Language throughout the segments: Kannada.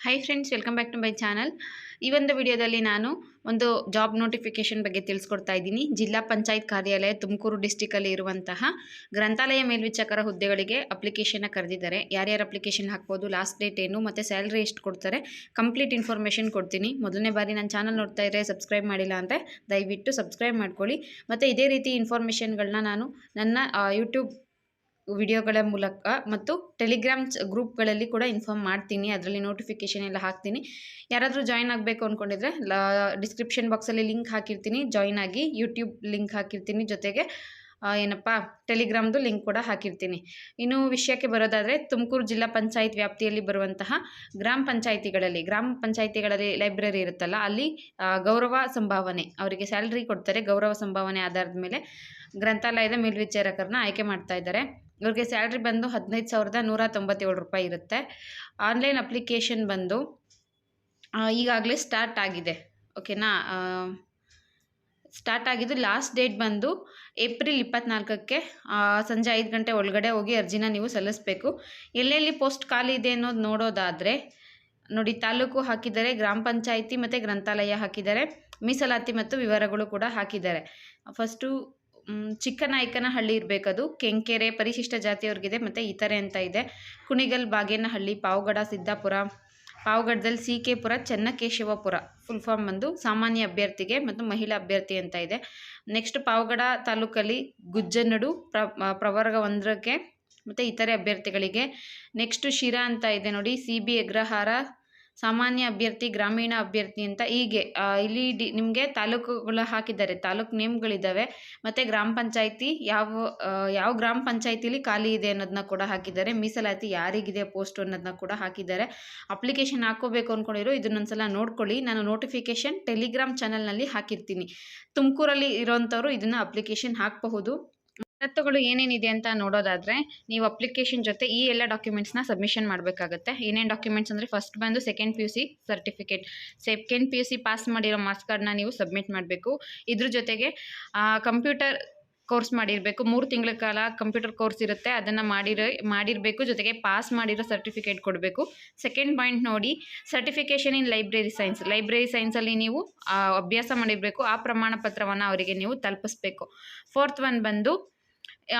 Hi friends, welcome back to my channel. ಈ ಒಂದು ವಿಡಿಯೋದಲ್ಲಿ ನಾನು ಒಂದು ಜಾಬ್ ನೋಟಿಫಿಕೇಶನ್ ಬಗ್ಗೆ ತಿಳಿಸ್ಕೊಡ್ತಾ ಇದ್ದೀನಿ. ಜಿಲ್ಲಾ ಪಂಚಾಯತ್ ಕಾರ್ಯಾಲಯ ತುಮಕೂರು ಡಿಸ್ಟಿಕಲ್ಲಿ ಇರುವಂತಹ ಗ್ರಂಥಾಲಯ ಮೇಲ್ವಿಚಾರಕರ ಹುದ್ದೆಗಳಿಗೆ ಅಪ್ಲಿಕೇಶನ್ನ ಕರೆದಿದ್ದಾರೆ. ಯಾರ್ಯಾರು ಅಪ್ಲಿಕೇಶನ್ ಹಾಕ್ಬೋದು, ಲಾಸ್ಟ್ ಡೇಟ್ ಏನು ಮತ್ತು ಸ್ಯಾಲ್ರಿ ಎಷ್ಟು ಕೊಡ್ತಾರೆ, ಕಂಪ್ಲೀಟ್ ಇನ್ಫಾರ್ಮೇಷನ್ ಕೊಡ್ತೀನಿ. ಮೊದಲನೇ ಬಾರಿ ನನ್ನ ಚಾನಲ್ ನೋಡ್ತಾ ಇದ್ದರೆ ಸಬ್ಸ್ಕ್ರೈಬ್ ಮಾಡಿಲ್ಲ ಅಂದರೆ ದಯವಿಟ್ಟು ಸಬ್ಸ್ಕ್ರೈಬ್ ಮಾಡ್ಕೊಳ್ಳಿ. ಮತ್ತು ಇದೇ ರೀತಿ ಇನ್ಫಾರ್ಮೇಷನ್ಗಳನ್ನ ನಾನು ನನ್ನ ಯೂಟ್ಯೂಬ್ ವಿಡಿಯೋಗಳ ಮೂಲಕ ಮತ್ತು ಟೆಲಿಗ್ರಾಮ್ ಗ್ರೂಪ್ಗಳಲ್ಲಿ ಕೂಡ ಇನ್ಫಾರ್ಮ್ ಮಾಡ್ತೀನಿ. ಅದರಲ್ಲಿ ನೋಟಿಫಿಕೇಷನ್ ಎಲ್ಲ ಹಾಕ್ತೀನಿ. ಯಾರಾದರೂ ಜಾಯ್ನ್ ಆಗಬೇಕು ಅಂದ್ಕೊಂಡಿದ್ರೆ ಡಿಸ್ಕ್ರಿಪ್ಷನ್ ಬಾಕ್ಸಲ್ಲಿ ಲಿಂಕ್ ಹಾಕಿರ್ತೀನಿ, ಜಾಯ್ನ್ ಆಗಿ. ಯೂಟ್ಯೂಬ್ ಲಿಂಕ್ ಹಾಕಿರ್ತೀನಿ, ಜೊತೆಗೆ ಟೆಲಿಗ್ರಾಮ್ದು ಲಿಂಕ್ ಕೂಡ ಹಾಕಿರ್ತೀನಿ. ಇನ್ನು ವಿಷಯಕ್ಕೆ ಬರೋದಾದರೆ, ತುಮಕೂರು ಜಿಲ್ಲಾ ಪಂಚಾಯತ್ ವ್ಯಾಪ್ತಿಯಲ್ಲಿ ಬರುವಂತಹ ಗ್ರಾಮ ಪಂಚಾಯಿತಿಗಳಲ್ಲಿ ಲೈಬ್ರರಿ ಇರುತ್ತಲ್ಲ, ಅಲ್ಲಿ ಗೌರವ ಸಂಭಾವನೆ ಅವರಿಗೆ ಸ್ಯಾಲ್ರಿ ಕೊಡ್ತಾರೆ. ಗೌರವ ಸಂಭಾವನೆ ಆಧಾರದ ಮೇಲೆ ಗ್ರಂಥಾಲಯದ ಮೇಲ್ವಿಚಾರಕರನ್ನ ಆಯ್ಕೆ ಮಾಡ್ತಾ ಇದ್ದಾರೆ. ಇವ್ರಿಗೆ ಸ್ಯಾಲ್ರಿ ಬಂದು 15,197 ರೂಪಾಯಿ ಇರುತ್ತೆ. ಆನ್ಲೈನ್ ಅಪ್ಲಿಕೇಶನ್ ಬಂದು ಈಗಾಗಲೇ ಸ್ಟಾರ್ಟ್ ಆಗಿದೆ. ಓಕೆನಾ? ಸ್ಟಾರ್ಟ್ ಆಗಿದ್ದು ಲಾಸ್ಟ್ ಡೇಟ್ ಬಂದು ಏಪ್ರಿಲ್ 24ಕ್ಕೆ ಸಂಜೆ 5 ಗಂಟೆ ಒಳಗಡೆ ಹೋಗಿ ಅರ್ಜಿನ ನೀವು ಸಲ್ಲಿಸಬೇಕು. ಎಲ್ಲೆಲ್ಲಿ ಪೋಸ್ಟ್ ಖಾಲಿ ಇದೆ ಅನ್ನೋದು ನೋಡೋದಾದರೆ ನೋಡಿ, ತಾಲೂಕು ಹಾಕಿದ್ದಾರೆ, ಗ್ರಾಮ ಪಂಚಾಯಿತಿ ಮತ್ತು ಗ್ರಂಥಾಲಯ ಹಾಕಿದ್ದಾರೆ, ಮೀಸಲಾತಿ ಮತ್ತು ವಿವರಗಳು ಕೂಡ ಹಾಕಿದ್ದಾರೆ. ಫಸ್ಟು ಚಿಕ್ಕನಾಯಕನಹಳ್ಳಿ ಇರಬೇಕದು, ಕೆಂಕೆರೆ ಪರಿಶಿಷ್ಟ ಜಾತಿಯವ್ರಿಗಿದೆ, ಮತ್ತು ಇತರೆ ಅಂತ ಇದೆ. ಕುಣಿಗಲ್, ಬಾಗೇನಹಳ್ಳಿ, ಪಾವಗಡ, ಸಿದ್ದಾಪುರ, ಪಾವಗಡದಲ್ಲಿ CK ಪುರ, ಚೆನ್ನಕೇಶವಪುರ. ಫುಲ್ ಫಾರ್ಮ್ ಬಂದು ಸಾಮಾನ್ಯ ಅಭ್ಯರ್ಥಿಗೆ ಮತ್ತು ಮಹಿಳಾ ಅಭ್ಯರ್ಥಿ ಅಂತ ಇದೆ. ನೆಕ್ಸ್ಟ್ ಪಾವಗಡ ತಾಲೂಕಲ್ಲಿ ಗುಜ್ಜನಡು ಪ್ರವರ್ಗ 1ಕ್ಕೆ ಮತ್ತು ಇತರೆ ಅಭ್ಯರ್ಥಿಗಳಿಗೆ. ನೆಕ್ಸ್ಟು ಶಿರಾ ಅಂತ ಇದೆ ನೋಡಿ, CB ಅಗ್ರಹಾರ ಸಾಮಾನ್ಯ ಅಭ್ಯರ್ಥಿ, ಗ್ರಾಮೀಣ ಅಭ್ಯರ್ಥಿ ಅಂತ. ಹೀಗೆ ಇಲ್ಲಿ ನಿಮಗೆ ತಾಲೂಕುಗಳು ಹಾಕಿದ್ದಾರೆ, ತಾಲೂಕು ನೇಮ್ಗಳಿದ್ದಾವೆ, ಮತ್ತು ಗ್ರಾಮ ಪಂಚಾಯಿತಿ ಯಾವ ಗ್ರಾಮ ಪಂಚಾಯಿತಿಲಿ ಖಾಲಿ ಇದೆ ಅನ್ನೋದನ್ನ ಕೂಡ ಹಾಕಿದ್ದಾರೆ. ಮೀಸಲಾತಿ ಯಾರಿಗಿದೆ ಪೋಸ್ಟ್ ಅನ್ನೋದನ್ನ ಕೂಡ ಹಾಕಿದ್ದಾರೆ. ಅಪ್ಲಿಕೇಶನ್ ಹಾಕೋಬೇಕು ಅಂದ್ಕೊಂಡಿರೋ ಇದನ್ನೊಂದ್ಸಲ ನೋಡ್ಕೊಳ್ಳಿ. ನಾನು ನೋಟಿಫಿಕೇಶನ್ ಟೆಲಿಗ್ರಾಮ್ ಚಾನಲ್ನಲ್ಲಿ ಹಾಕಿರ್ತೀನಿ. ತುಮಕೂರಲ್ಲಿ ಇರೋಂಥವ್ರು ಇದನ್ನು ಅಪ್ಲಿಕೇಶನ್ ಹಾಕಬಹುದು. ಷರತ್ತುಗಳು ಏನೇನಿದೆ ಅಂತ ನೋಡೋದಾದರೆ, ನೀವು ಅಪ್ಲಿಕೇಶನ್ ಜೊತೆ ಈ ಎಲ್ಲ ಡಾಕ್ಯುಮೆಂಟ್ಸ್ನ ಸಬ್ಮಿಷನ್ ಮಾಡಬೇಕಾಗುತ್ತೆ. ಏನೇನು ಡಾಕ್ಯುಮೆಂಟ್ಸ್ ಅಂದರೆ, ಫಸ್ಟ್ ಬಂದು second PUC certificate, second PUC pass ಮಾಡಿರೋ ಮಾರ್ಕ್ಸ್ ಕಾರ್ಡ್ನ ನೀವು ಸಬ್ಮಿಟ್ ಮಾಡಬೇಕು. ಇದ್ರ ಜೊತೆಗೆ ಕಂಪ್ಯೂಟರ್ ಕೋರ್ಸ್ ಮಾಡಿರಬೇಕು. 3 ತಿಂಗಳ ಕಾಲ ಕಂಪ್ಯೂಟರ್ ಕೋರ್ಸ್ ಇರುತ್ತೆ, ಅದನ್ನು ಮಾಡಿರಬೇಕು. ಜೊತೆಗೆ ಪಾಸ್ ಮಾಡಿರೋ ಸರ್ಟಿಫಿಕೇಟ್ ಕೊಡಬೇಕು. ಸೆಕೆಂಡ್ ಪಾಯಿಂಟ್ ನೋಡಿ, ಸರ್ಟಿಫಿಕೇಷನ್ ಇನ್ ಲೈಬ್ರರಿ ಸೈನ್ಸಲ್ಲಿ ನೀವು ಅಭ್ಯಾಸ ಮಾಡಿರಬೇಕು. ಆ ಪ್ರಮಾಣ ಪತ್ರವನ್ನು ಅವರಿಗೆ ನೀವು ತಲುಪಿಸ್ಬೇಕು. ಫೋರ್ತ್ ಒನ್ ಬಂದು,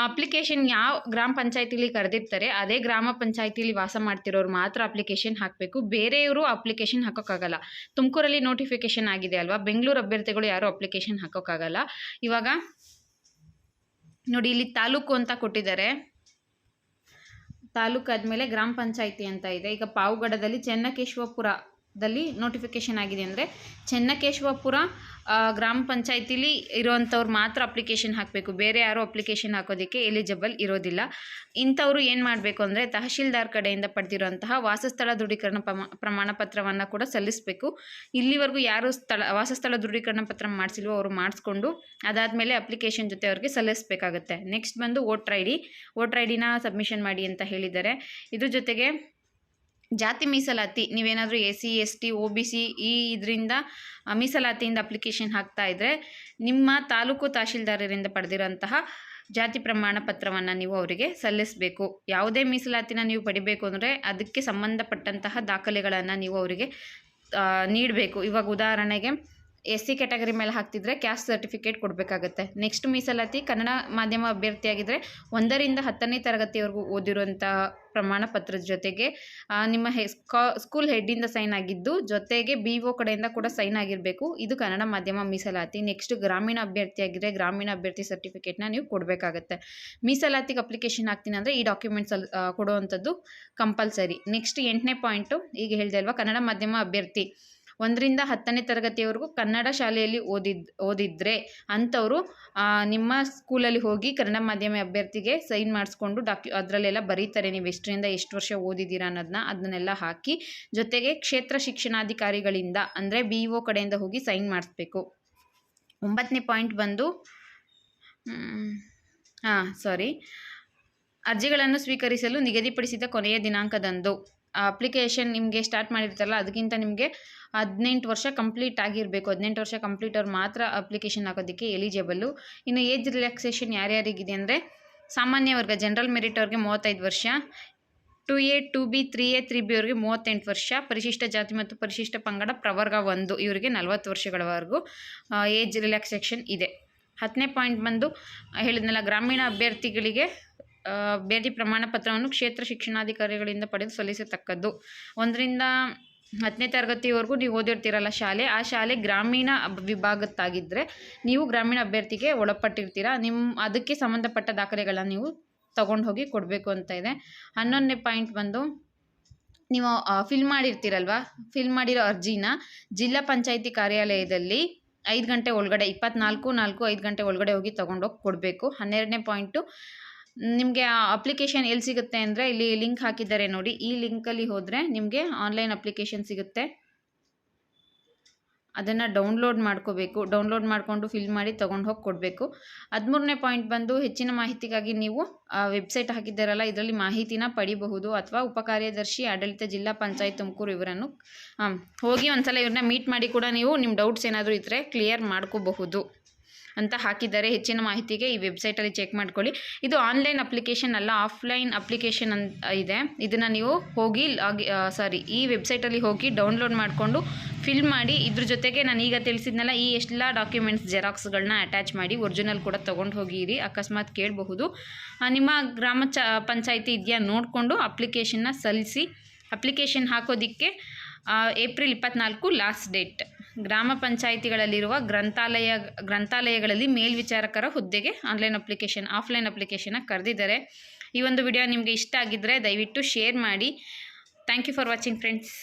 ಅಪ್ಲಿಕೇಶನ್ ಯಾವ ಗ್ರಾಮ ಪಂಚಾಯತಿಲಿ ಕರೆದಿರ್ತಾರೆ ಅದೇ ಗ್ರಾಮ ಪಂಚಾಯತಿಲಿ ವಾಸ ಮಾಡ್ತಿರೋರು ಮಾತ್ರ ಅಪ್ಲಿಕೇಶನ್ ಹಾಕಬೇಕು. ಬೇರೆಯವರು ಅಪ್ಲಿಕೇಶನ್ ಹಾಕೋಕ್ಕಾಗಲ್ಲ. ತುಮಕೂರಲ್ಲಿ ನೋಟಿಫಿಕೇಶನ್ ಆಗಿದೆ ಅಲ್ವಾ, ಬೆಂಗಳೂರು ಅಭ್ಯರ್ಥಿಗಳು ಯಾರೂ ಅಪ್ಲಿಕೇಶನ್ ಹಾಕೋಕ್ಕಾಗಲ್ಲ. ಇವಾಗ ನೋಡಿ, ಇಲ್ಲಿ ತಾಲೂಕು ಅಂತ ಕೊಟ್ಟಿದ್ದಾರೆ. ತಾಲೂಕು ಆದಮೇಲೆ ಗ್ರಾಮ ಪಂಚಾಯಿತಿ ಅಂತ ಇದೆ. ಈಗ ಪಾವಗಡದಲ್ಲಿ ಚೆನ್ನಕೇಶವಪುರದಲ್ಲಿ ನೋಟಿಫಿಕೇಶನ್ ಆಗಿದೆ ಅಂದರೆ, ಚೆನ್ನಕೇಶವಪುರ ಗ್ರಾಮ ಪಂಚಾಯಿತಿಲಿ ಇರೋವಂಥವ್ರು ಮಾತ್ರ ಅಪ್ಲಿಕೇಶನ್ ಹಾಕಬೇಕು. ಬೇರೆ ಯಾರೂ ಅಪ್ಲಿಕೇಶನ್ ಹಾಕೋದಕ್ಕೆ ಎಲಿಜಿಬಲ್ ಇರೋದಿಲ್ಲ. ಇಂಥವ್ರು ಏನು ಮಾಡಬೇಕು ಅಂದರೆ, ತಹಶೀಲ್ದಾರ್ ಕಡೆಯಿಂದ ಪಡೆದಿರುವಂತಹ ವಾಸಸ್ಥಳ ದೃಢೀಕರಣ ಪ್ರಮಾಣ ಪತ್ರವನ್ನು ಕೂಡ ಸಲ್ಲಿಸಬೇಕು. ಇಲ್ಲಿವರೆಗೂ ಯಾರು ವಾಸಸ್ಥಳ ದೃಢೀಕರಣ ಪತ್ರ ಮಾಡಿಸಿಲ್ವೋ ಅವರು ಮಾಡಿಸ್ಕೊಂಡು ಅದಾದಮೇಲೆ ಅಪ್ಲಿಕೇಶನ್ ಜೊತೆ ಅವ್ರಿಗೆ ಸಲ್ಲಿಸಬೇಕಾಗುತ್ತೆ. ನೆಕ್ಸ್ಟ್ ಬಂದು ವೋಟರ್ ಐ ಡಿನ ಸಬ್ಮಿಷನ್ ಮಾಡಿ ಅಂತ ಹೇಳಿದ್ದಾರೆ. ಇದ್ರ ಜೊತೆಗೆ ಜಾತಿ ಮೀಸಲಾತಿ, ನೀವೇನಾದರೂ SC ST OBC ಇದರಿಂದ ಮೀಸಲಾತಿಯಿಂದ ಅಪ್ಲಿಕೇಶನ್ ಹಾಕ್ತಾ ಇದ್ದರೆ, ನಿಮ್ಮ ತಾಲೂಕು ತಹಶೀಲ್ದಾರರಿಂದ ಪಡೆದಿರೋಂತಹ ಜಾತಿ ಪ್ರಮಾಣ ಪತ್ರವನ್ನು ನೀವು ಅವರಿಗೆ ಸಲ್ಲಿಸಬೇಕು. ಯಾವುದೇ ಮೀಸಲಾತಿನ ನೀವು ಪಡಿಬೇಕು ಅಂದರೆ ಅದಕ್ಕೆ ಸಂಬಂಧಪಟ್ಟಂತಹ ದಾಖಲೆಗಳನ್ನು ನೀವು ಅವರಿಗೆ ನೀಡಬೇಕು. ಇವಾಗ ಉದಾಹರಣೆಗೆ SC ಕ್ಯಾಟಗರಿ ಮೇಲೆ ಹಾಕ್ತಿದ್ರೆ ಕ್ಯಾಸ್ಟ್ ಸರ್ಟಿಫಿಕೇಟ್ ಕೊಡಬೇಕಾಗತ್ತೆ. ನೆಕ್ಸ್ಟ್ ಮೀಸಲಾತಿ ಕನ್ನಡ ಮಾಧ್ಯಮ ಅಭ್ಯರ್ಥಿಯಾಗಿದ್ದರೆ 1ರಿಂದ 10ನೇ ತರಗತಿವರೆಗೂ ಓದಿರುವಂಥ ಪ್ರಮಾಣ ಪತ್ರದ ಜೊತೆಗೆ ನಿಮ್ಮ ಸ್ಕೂಲ್ ಹೆಡ್ಡಿಂದ ಸೈನ್ ಆಗಿದ್ದು, ಜೊತೆಗೆ BO ಕಡೆಯಿಂದ ಕೂಡ ಸೈನ್ ಆಗಿರಬೇಕು. ಇದು ಕನ್ನಡ ಮಾಧ್ಯಮ ಮೀಸಲಾತಿ. ನೆಕ್ಸ್ಟ್ ಗ್ರಾಮೀಣ ಅಭ್ಯರ್ಥಿಯಾಗಿದ್ದರೆ ಗ್ರಾಮೀಣ ಅಭ್ಯರ್ಥಿ ಸರ್ಟಿಫಿಕೇಟ್ನ ನೀವು ಕೊಡಬೇಕಾಗತ್ತೆ. ಮೀಸಲಾತಿಗೆ ಅಪ್ಲಿಕೇಶನ್ ಹಾಕ್ತೀನಿ ಅಂದರೆ ಈ ಡಾಕ್ಯುಮೆಂಟ್ಸ್ ಕೊಡುವಂಥದ್ದು ಕಂಪಲ್ಸರಿ. ನೆಕ್ಸ್ಟ್ 8ನೇ ಪಾಯಿಂಟು, ಈಗ ಹೇಳಿದೆ ಅಲ್ವಾ, ಕನ್ನಡ ಮಾಧ್ಯಮ ಅಭ್ಯರ್ಥಿ 1ರಿಂದ 10ನೇ ತರಗತಿಯವರೆಗೂ ಕನ್ನಡ ಶಾಲೆಯಲ್ಲಿ ಓದಿದ್ರೆ ಅಂಥವರು ನಿಮ್ಮ ಸ್ಕೂಲಲ್ಲಿ ಹೋಗಿ ಕನ್ನಡ ಮಾಧ್ಯಮ ಅಭ್ಯರ್ಥಿಗೆ ಸೈನ್ ಮಾಡಿಸ್ಕೊಂಡು ಅದರಲ್ಲೆಲ್ಲ ಬರೀತಾರೆ, ನೀವು ಎಷ್ಟರಿಂದ ಎಷ್ಟು ವರ್ಷ ಓದಿದ್ದೀರಾ ಅದನ್ನೆಲ್ಲ ಹಾಕಿ. ಜೊತೆಗೆ ಕ್ಷೇತ್ರ ಶಿಕ್ಷಣಾಧಿಕಾರಿಗಳಿಂದ ಅಂದರೆ BO ಕಡೆಯಿಂದ ಹೋಗಿ ಸೈನ್ ಮಾಡಿಸ್ಬೇಕು. 9ನೇ ಪಾಯಿಂಟ್ ಬಂದು ಅರ್ಜಿಗಳನ್ನು ಸ್ವೀಕರಿಸಲು ನಿಗದಿಪಡಿಸಿದ ಕೊನೆಯ ದಿನಾಂಕದಂದು ಅಪ್ಲಿಕೇಶನ್ ನಿಮಗೆ ಸ್ಟಾರ್ಟ್ ಮಾಡಿರ್ತಾರಲ್ಲ, ಅದಕ್ಕಿಂತ ನಿಮಗೆ 18 ವರ್ಷ ಕಂಪ್ಲೀಟ್ ಆಗಿರಬೇಕು. 18 ವರ್ಷ ಕಂಪ್ಲೀಟ್ ಅವ್ರು ಮಾತ್ರ ಅಪ್ಲಿಕೇಶನ್ ಹಾಕೋದಕ್ಕೆ ಎಲಿಜಿಬಲ್ಲು. ಇನ್ನು ಏಜ್ ರಿಲ್ಯಾಕ್ಸೇಷನ್ ಯಾರ್ಯಾರಿಗಿದೆ ಅಂದರೆ, ಸಾಮಾನ್ಯ ವರ್ಗ ಜನರಲ್ ಮೆರಿಟ್ ಅವ್ರಿಗೆ 35 ವರ್ಷ, 2A 2B 3A 3B ಅವರಿಗೆ 38 ವರ್ಷ, ಪರಿಶಿಷ್ಟ ಜಾತಿ ಮತ್ತು ಪರಿಶಿಷ್ಟ ಪಂಗಡ ಪ್ರವರ್ಗ 1 ಇವರಿಗೆ 40 ವರ್ಷಗಳವರೆಗೂ ಏಜ್ ರಿಲ್ಯಾಕ್ಸೇಷನ್ ಇದೆ. 10ನೇ ಪಾಯಿಂಟ್ ಬಂದು ಹೇಳಿದ್ನಲ್ಲ, ಗ್ರಾಮೀಣ ಅಭ್ಯರ್ಥಿಗಳಿಗೆ ಅಭ್ಯರ್ಥಿ ಪ್ರಮಾಣ ಪತ್ರವನ್ನು ಕ್ಷೇತ್ರ ಶಿಕ್ಷಣಾಧಿಕಾರಿಗಳಿಂದ ಪಡೆದು ಸಲ್ಲಿಸತಕ್ಕದ್ದು. 1ರಿಂದ 10ನೇ ತರಗತಿವರೆಗೂ ನೀವು ಓದಿರ್ತೀರಲ್ಲ ಶಾಲೆ, ಆ ಶಾಲೆ ಗ್ರಾಮೀಣ ವಿಭಾಗತ್ತಾಗಿದ್ದರೆ ನೀವು ಗ್ರಾಮೀಣ ಅಭ್ಯರ್ಥಿಗೆ ಒಳಪಟ್ಟಿರ್ತೀರ. ಅದಕ್ಕೆ ಸಂಬಂಧಪಟ್ಟ ದಾಖಲೆಗಳನ್ನ ನೀವು ತಗೊಂಡು ಹೋಗಿ ಕೊಡಬೇಕು ಅಂತ ಇದೆ. 11ನೇ ಪಾಯಿಂಟ್ ಬಂದು ನೀವು ಫಿಲ್ ಮಾಡಿರ್ತೀರಲ್ವ, ಫಿಲ್ ಮಾಡಿರೋ ಅರ್ಜಿನ ಜಿಲ್ಲಾ ಪಂಚಾಯಿತಿ ಕಾರ್ಯಾಲಯದಲ್ಲಿ 5 ಗಂಟೆ ಒಳಗಡೆ 24/4 5 ಗಂಟೆ ಒಳಗಡೆ ಹೋಗಿ ತೊಗೊಂಡೋಗಿ ಕೊಡಬೇಕು. 12ನೇ ಪಾಯಿಂಟು ನಿಮಗೆ ಅಪ್ಲಿಕೇಶನ್ ಎಲ್ಲಿ ಸಿಗುತ್ತೆ ಅಂದರೆ ಇಲ್ಲಿ ಲಿಂಕ್ ಹಾಕಿದ್ದಾರೆ ನೋಡಿ, ಈ ಲಿಂಕಲ್ಲಿ ಹೋದರೆ ನಿಮಗೆ ಆನ್ಲೈನ್ ಅಪ್ಲಿಕೇಶನ್ ಸಿಗುತ್ತೆ. ಅದನ್ನು ಡೌನ್ಲೋಡ್ ಮಾಡ್ಕೋಬೇಕು. ಡೌನ್ಲೋಡ್ ಮಾಡಿಕೊಂಡು ಫಿಲ್ ಮಾಡಿ ತೊಗೊಂಡು ಹೋಗಿ ಕೊಡಬೇಕು. 13ನೇ ಪಾಯಿಂಟ್ ಬಂದು ಹೆಚ್ಚಿನ ಮಾಹಿತಿಗಾಗಿ ನೀವು ವೆಬ್ಸೈಟ್ ಹಾಕಿದ್ದಾರಲ್ಲ, ಇದರಲ್ಲಿ ಮಾಹಿತಿನ ಪಡಿಬಹುದು ಅಥವಾ ಉಪಕಾರ್ಯದರ್ಶಿ ಆಡಳಿತ ಜಿಲ್ಲಾ ಪಂಚಾಯತ್ ತುಮಕೂರು ಇವರನ್ನು ಹೋಗಿ ಒಂದ್ಸಲ ಇವ್ರನ್ನ ಮೀಟ್ ಮಾಡಿ ಕೂಡ ನೀವು ನಿಮ್ಮ ಡೌಟ್ಸ್ ಏನಾದರೂ ಇದ್ದರೆ ಕ್ಲಿಯರ್ ಮಾಡ್ಕೋಬಹುದು ಅಂತ ಹಾಕಿದ್ದಾರೆ. ಹೆಚ್ಚಿನ ಮಾಹಿತಿಗೆ ಈ ವೆಬ್ಸೈಟಲ್ಲಿ ಚೆಕ್ ಮಾಡ್ಕೊಳ್ಳಿ. ಇದು ಆನ್ಲೈನ್ ಅಪ್ಲಿಕೇಶನ್ ಅಲ್ಲ, ಆಫ್ಲೈನ್ ಅಪ್ಲಿಕೇಶನ್ ಅಂತ ಇದೆ. ಇದನ್ನು ನೀವು ಹೋಗಿ ಈ ವೆಬ್ಸೈಟಲ್ಲಿ ಹೋಗಿ ಡೌನ್ಲೋಡ್ ಮಾಡಿಕೊಂಡು ಫಿಲ್ ಮಾಡಿ, ಇದ್ರ ಜೊತೆಗೆ ನಾನು ಈಗ ತಿಳಿಸಿದ್ನಲ್ಲ ಈ ಎಲ್ಲ ಡಾಕ್ಯುಮೆಂಟ್ಸ್ ಜೆರಾಕ್ಸ್ಗಳನ್ನ ಅಟ್ಯಾಚ್ ಮಾಡಿ ಒರಿಜಿನಲ್ ಕೂಡ ತೊಗೊಂಡು ಹೋಗಿರಿ. ಅಕಸ್ಮಾತ್ ಕೇಳಬಹುದು. ನಿಮ್ಮ ಗ್ರಾಮ ಪಂಚಾಯಿತಿ ಇದೆಯಾ ನೋಡಿಕೊಂಡು ಅಪ್ಲಿಕೇಶನ್ನ ಸಲ್ಲಿಸಿ. ಅಪ್ಲಿಕೇಶನ್ ಹಾಕೋದಕ್ಕೆ ಏಪ್ರಿಲ್ 24 ಲಾಸ್ಟ್ ಡೇಟ್. ಗ್ರಾಮ ಪಂಚಾಯಿತಿಗಳಲ್ಲಿರುವ ಗ್ರಂಥಾಲಯಗಳಲ್ಲಿ ಮೇಲ್ವಿಚಾರಕರ ಹುದ್ದೆಗೆ ಆಫ್ಲೈನ್ ಅಪ್ಲಿಕೇಶನ್ನ ಕರೆದಿದ್ದಾರೆ. ಈ ಒಂದು ವಿಡಿಯೋ ನಿಮಗೆ ಇಷ್ಟ ಆಗಿದ್ದರೆ ದಯವಿಟ್ಟು ಶೇರ್ ಮಾಡಿ. Thank you for watching friends.